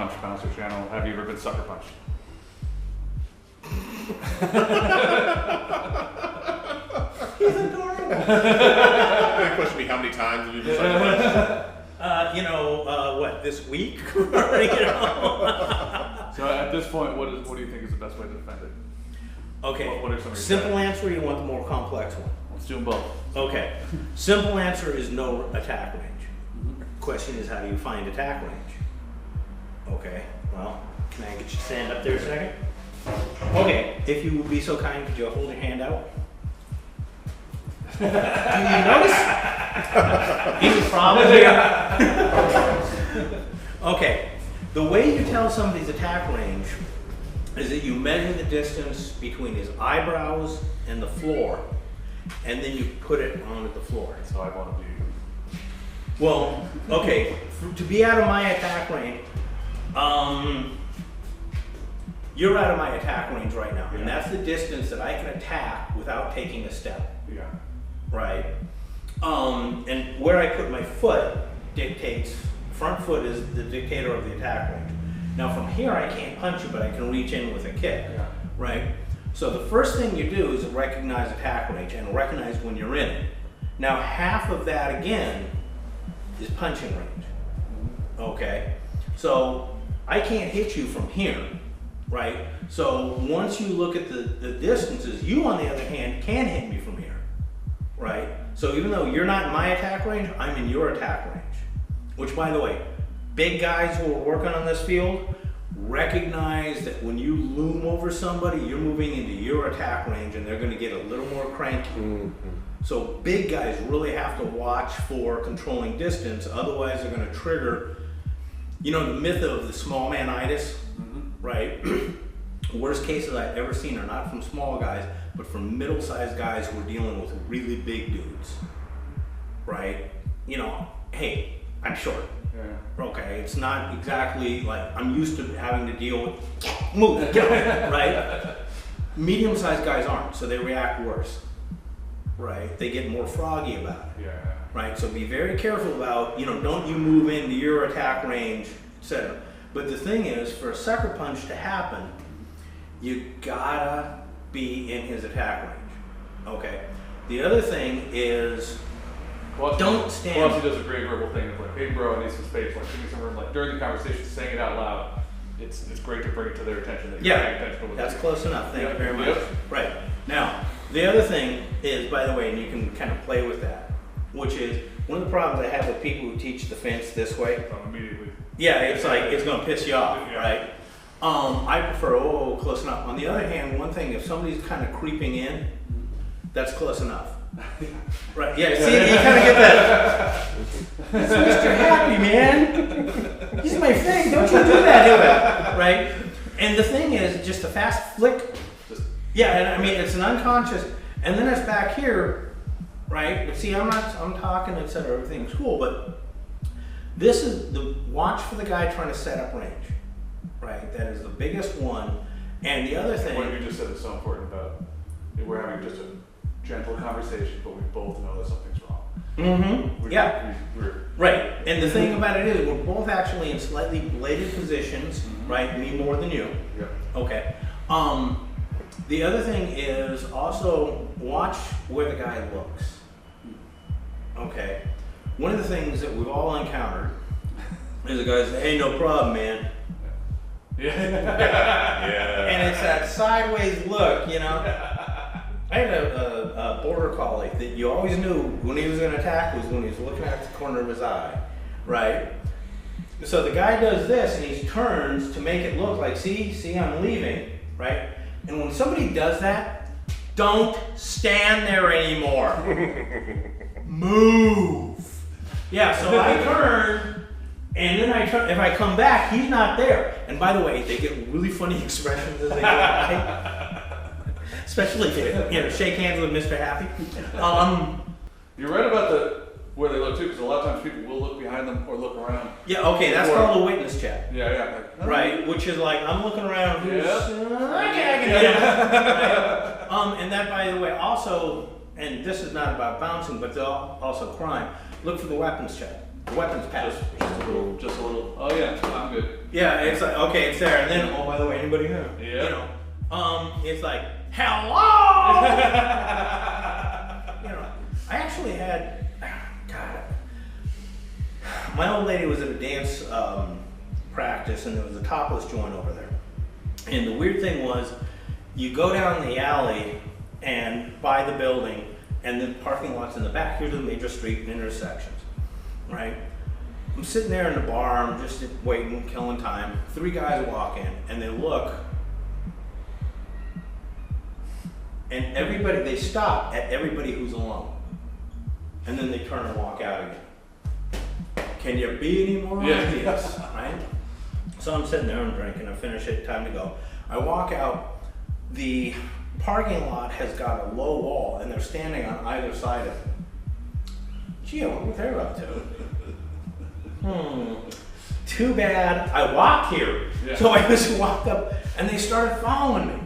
Punch Bouncer channel. Have you ever been sucker punched? He's adorable. The question would be how many times have you been sucker punched? What, this week? You know? So at this point, what do you think is the best way to defend it? Okay, What are some of your simple answer, you want the more complex one? Let's do them both. Okay, simple answer is no attack range. Question is, how do you find attack range? Okay, well, can I get you to stand up there a second? Okay, if you would be so kind, could you hold your hand out? Do you notice? Any problem here? Okay, the way you tell somebody's attack range is that you measure the distance between his eyebrows and the floor, and then you put it onto the floor. That's how I want to be. Well, okay, to be out of my attack range, you're out of my attack range right now, and that's the distance that I can attack without taking a step, Yeah. right? And where I put my foot dictates, front foot is the dictator of the attack range. Now from here I can't punch you, but I can reach in with a kick, right? So the first thing you do is recognize attack range and recognize when you're in it. Now half of that again is punching range, okay? So I can't hit you from here, right? So once you look at the distances, you on the other hand can hit me from here, right? So even though you're not in my attack range, I'm in your attack range. Which, by the way, big guys who are working on this field recognize that when you loom over somebody, you're moving into your attack range and they're going to get a little more cranky. So big guys really have to watch for controlling distance, otherwise they're going to trigger, you know, the myth of the small man-itis, right? Worst cases I've ever seen are not from small guys, but from middle-sized guys who are dealing with really big dudes, right? You know, hey, I'm short. Yeah. Okay, it's not exactly like I'm used to having to deal with move, get up, right? Medium-sized guys aren't, so they react worse, right? They get more froggy about it, Yeah. right? So be very careful about, you know, don't you move into your attack range, etc. But the thing is, for a sucker punch to happen, you gotta be in his attack range, okay? The other thing is, don't stand. Kewesi does a great verbal thing of like, hey bro, I need some space, like give me some room. Like during the conversation, saying it out loud, it's great to bring it to their attention that you're paying attention to what that's they're close enough. Thank you very much. Yep. Right. Now, the other thing is, by the way, and you can kind of play with that, which is one of the problems I have with people who teach defense this way. Immediately. Yeah, it's like, it's going to piss you off, Yeah. right? I prefer, close enough. On the other hand, one thing, if somebody's kind of creeping in, that's close enough. Right, yeah, see, you kind of get that. It's Mr. Happy, man. He's my friend, don't you do that to him, right? And the thing is, just a fast flick. Yeah, and I mean, it's an unconscious, and then it's back here, right? But see, I'm talking, etc., everything's cool, but this is the, watch for the guy trying to set up range, right? That is the biggest one. And the other thing. What you just said is so important about we're having just a gentle conversation, but we both know that something's wrong. Mm-hmm. Yeah. We're right. And the thing about it is, we're both actually in slightly bladed positions, right? Me more than you. Yeah. Okay. The other thing is also watch where the guy looks. Okay. One of the things that we've all encountered is the guy says, "Hey, no problem, man." Yeah. And it's that sideways look, you know. I had a border collie that you always knew when he was going to attack was when he was looking at the corner of his eye, right? So the guy does this and he turns to make it look like, see, I'm leaving, right? And when somebody does that, don't stand there anymore. Move. Yeah, so I turn, and then I turn. If I come back, he's not there. And by the way, they get really funny expressions as they go by. Especially if you shake hands with Mr. Happy. You're right about where they look too, because a lot of times people will look behind them or look around. Yeah, okay, that's called a witness check. Yeah. Like, right, which is like, I'm looking around, I can do right? And that, by the way, also, and this is not about bouncing, but also crime, look for the weapons check. The weapons pass. Just a little. Oh yeah, I'm good. Yeah, it's like, okay, it's there, and then, oh, by the way, anybody here? Yeah. You know, it's like, hello! You know, I actually had, God, my old lady was at a dance practice, and there was a topless joint over there. And the weird thing was, you go down the alley and by the building, and the parking lot's in the back. Here's the major street and intersections, right? I'm sitting there in the bar, I'm just waiting, killing time. 3 guys walk in, and they look, and everybody, they stop at everybody who's alone. And then they turn and walk out again. Can you be any more obvious, right? So I'm sitting there, I'm drinking, I finish it, time to go. I walk out, the parking lot has got a low wall, and they're standing on either side of it. Gee, I wonder what they're up to. Too bad I walked here. Yeah. So I just walked up, and they started following me,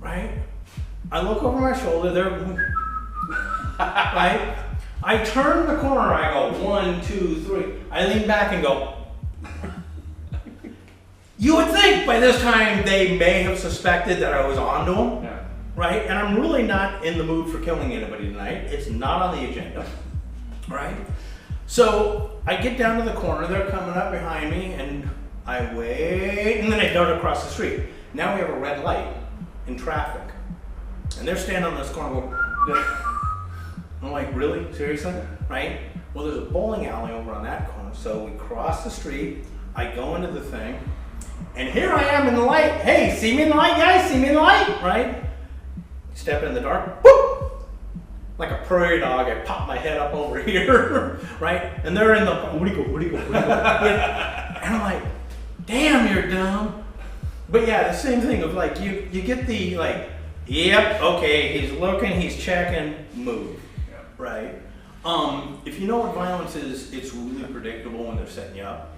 right? I look over my shoulder, they're, right? I turn the corner, I go, 1, 2, 3. I lean back and go, you would think by this time they may have suspected that I was onto them, yeah. right? And I'm really not in the mood for killing anybody tonight. It's not on the agenda, right? So I get down to the corner, they're coming up behind me, and I wait, and then I dart across the street. Now we have a red light in traffic. And they're standing on this corner going, I'm like, really? Seriously? Right? Well, there's a bowling alley over on that corner, so we cross the street, I go into the thing, and here I am in the light. Hey, see me in the light, guys? See me in the light? Right? Step in the dark, whoop! Like a prairie dog, I pop my head up over here, right? And they're in the, where'd he go, where'd he go, where'd he go? Yeah. And I'm like, damn, you're dumb. But yeah, the same thing of like, you get the like, yep, okay, he's looking, he's checking, move, right? If you know what violence is, it's really predictable when they're setting you up.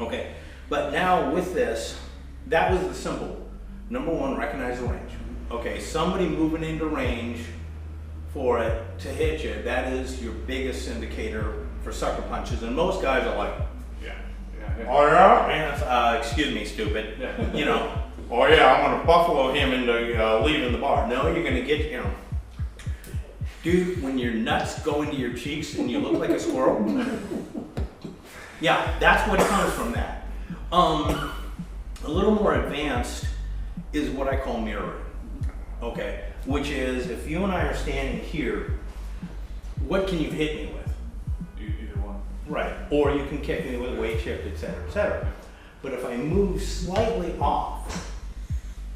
Okay, but now with this, that was the symbol. Number 1, recognize the range. Okay, somebody moving into range for it to hit you, that is your biggest indicator for sucker punches. And most guys are like, oh yeah? Excuse me, stupid. Yeah. You know, oh yeah, I'm gonna buffalo him into leaving the bar. No, you're gonna get, you know. Dude, when your nuts go into your cheeks and you look like a squirrel. Yeah, that's what comes from that. A little more advanced is what I call mirroring. Okay, which is if you and I are standing here, what can you hit me with? Either one. Right, or you can kick me with a weight shift, etc., etc. But if I move slightly off,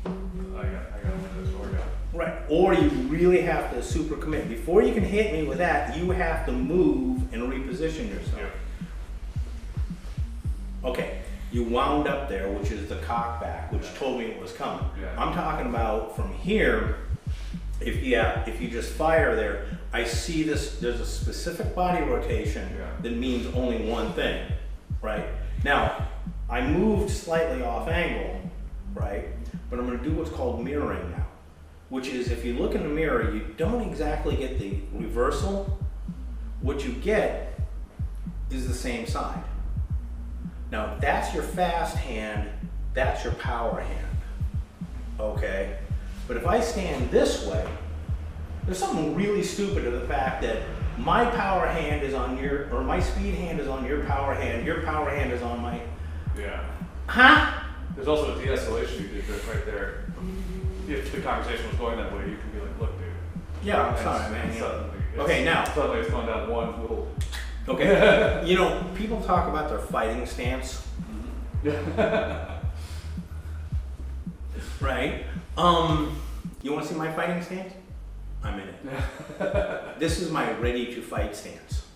I got this order. right, or you really have to super commit. Before you can hit me with that, you have to move and reposition yourself. Yeah. Okay, you wound up there, which is the cock back, which told me it was coming. Yeah. I'm talking about from here, if you just fire there, I see this, there's a specific body rotation that means only one thing, right? Now, I moved slightly off angle, right? But I'm gonna do what's called mirroring now, which is if you look in the mirror, you don't exactly get the reversal. What you get is the same side. Now, if that's your fast hand, that's your power hand, okay? But if I stand this way, there's something really stupid to the fact that my power hand is on your, or my speed hand is on your power hand is on my... Yeah. Huh? There's also a de-escalation you did right there. If the conversation was going that way, you can be like, look, dude. Yeah, I'm sorry, man. Suddenly, okay, now. Suddenly it's gone down one little... Okay, you know, people talk about their fighting stance. Right? You want to see my fighting stance? I'm in it. This is my ready to fight stance.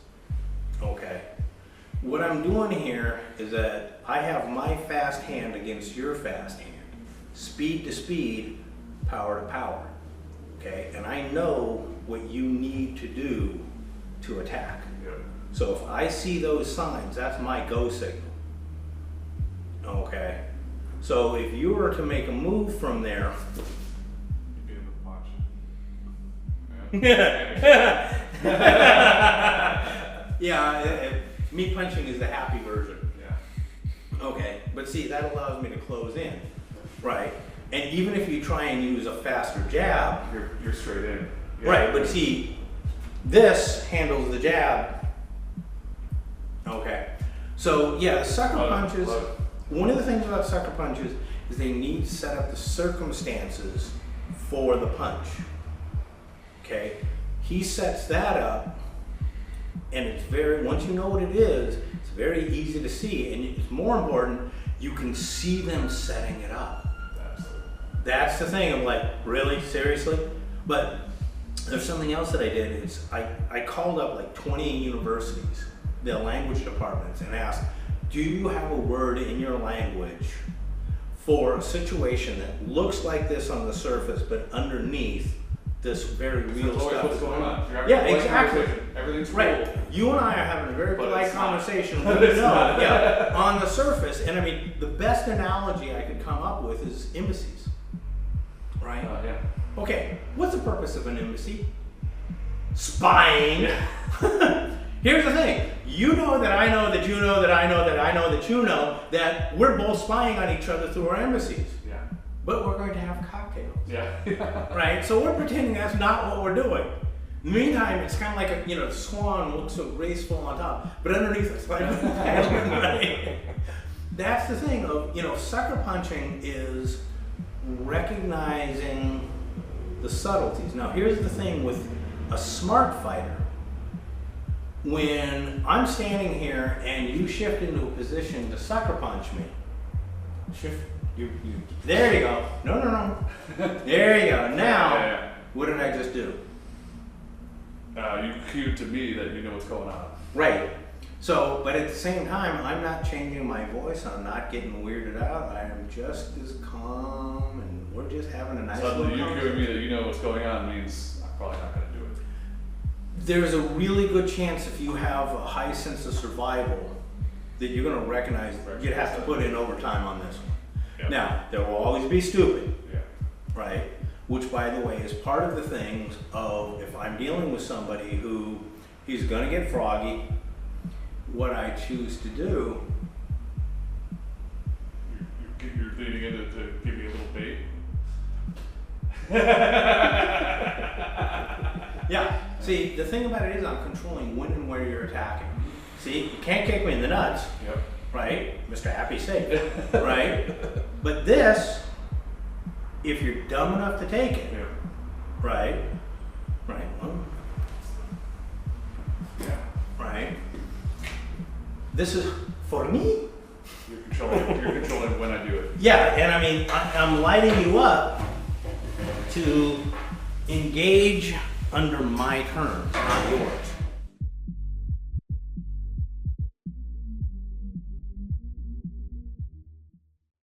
Okay. What I'm doing here is that I have my fast hand against your fast hand. Speed to speed, power to power. Okay? And I know what you need to do to attack. So if I see those signs, that's my go signal. Okay? So if you were to make a move from there, You'd be able to watch. meat punching is the happy version. Yeah. Okay, but see, that allows me to close in, right? And even if you try and use a faster jab, You're straight in. Yeah. right? But see, this handles the jab. Okay, so yeah, sucker punches. One of the things about sucker punches is they need to set up the circumstances for the punch. Okay, he sets that up, and it's once you know what it is, it's very easy to see, and it's more important, you can see them setting it up. Absolutely. That's the thing. I'm like, really, seriously? But there's something else that I did. Is I called up like 20 universities, the language departments, and asked, do you have a word in your language for a situation that looks like this on the surface, but underneath this very real stuff? What's going on? Yeah, exactly. Everything's Right. cool. You and I are having a very But polite it's not. conversation. We know, yeah, on the surface. And I mean, the best analogy I could come up with is embassies. Right? Yeah. Okay, what's the purpose of an embassy? Spying. Yeah. Here's the thing. You know that I know that you know that I know that I know that you know that we're both spying on each other through our embassies. Yeah. But we're going to have cocktails. Yeah. Right? So we're pretending that's not what we're doing. In the meantime, it's kind of like the swan looks so graceful on top, but underneath it's like, right? That's the thing of, sucker punching is recognizing the subtleties. Now, here's the thing with a smart fighter. When I'm standing here and you shift into a position to sucker punch me, there you go. No. There you go. Now, what did I just do? You cued to me that you know what's going on. Right. So, but at the same time, I'm not changing my voice. I'm not getting weirded out. I am just as calm, and we're just having a nice Suddenly, little you cueing me that you know what's going on means I'm probably not going to do it. There's a really good chance if you have a high sense of survival that you're going to recognize you'd have to put in overtime on this one. Yep. Now, there will always be stupid, Yeah. right? Which, by the way, is part of the things of if I'm dealing with somebody who he's going to get froggy, what I choose to do. You're leading into to give me a little bait. Yeah. See, the thing about it is I'm controlling when and where you're attacking. See, you can't kick me in the nuts, Yep. right? Mr. Happy safe, right? But this, if you're dumb enough to take it, Yeah. right? Right. Well, Yeah. right. This is for me. You're controlling when I do it. Yeah, and I mean, I'm lighting you up to engage under my terms, not yours.